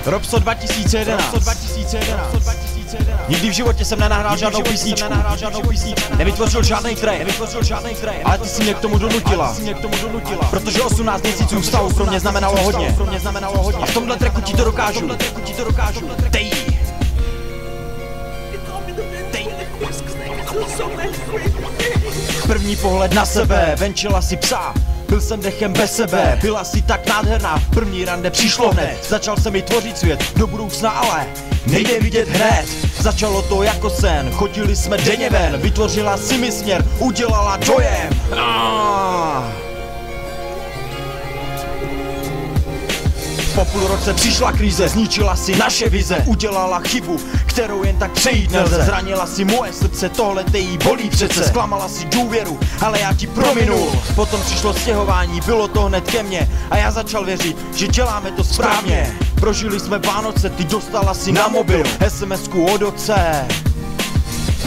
Robso 2011. Nikdy v životě jsem nenahrál žádnou písničku. Nevytvořil žádnej track. Ale ty si mě k tomu donutila. Protože 18 měsíců vztahu pro mě znamenalo hodně. A v tomhle tracku ti to dokážu. První pohled na sebe, venčila si psa. Byl jsem dechem bez sebe, byla si tak nádherná. První rande přišlo hned, začal jsem mi tvořit svět do budoucna, ale nejde vidět hned. Začalo to jako sen, chodili jsme denně ven. Vytvořila si mi směr, udělala dojem. Po půl roce přišla krize, zničila si naše vize. Udělala chybu, kterou jen tak přejít nelze. Zranila si moje srdce, tohle te jí bolí přece. Zklamala si důvěru, ale já ti prominul. Potom přišlo stěhování, bylo to hned ke mně. A já začal věřit, že děláme to správně. Prožili jsme Vánoce, ty dostala si na mobil SMS-ku od otce.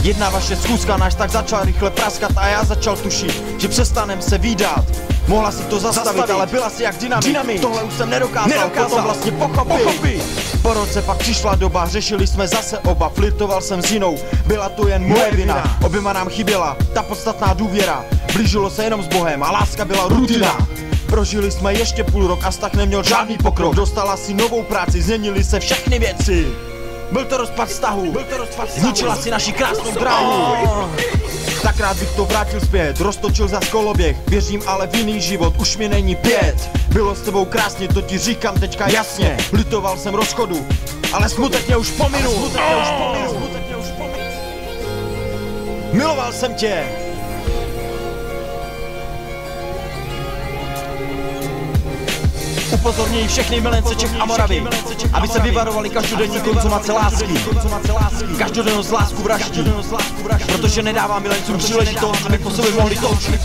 Jedna vaše schůzka, náš tak začal rychle praskat. A já začal tušit, že přestanem se vídat. Mohla si to zastavit, ale byla si jak dynamit. Tohle už jsem nedokázal. Potom vlastně pochopit. Po roce pak přišla doba, řešili jsme zase oba. Flirtoval jsem s jinou, byla to jen moje vina. Oběma nám chyběla ta podstatná důvěra. Blížilo se jenom s Bohem a láska byla rutina. Prožili jsme ještě půl rok a vztah neměl žádný pokrok. Dostala si novou práci, změnily se všechny věci. Byl to rozpad vztahu, zničila si naši krásnou dráhu. Tak rád bych to vrátil zpět, roztočil za koloběh. Věřím ale v jiný život, už mi není 5. Bylo s tebou krásně, to ti říkám teďka jasně. Litoval jsem rozchodu, ale smutek mě už pominul. Miloval jsem tě. Upozorňuji všechny milence Čech a Moravy, aby se vyvarovali každodenní konzumace lásky. Každodennost lásku vraždí, protože nedává milencům příležitost, aby po sobě mohli toužit.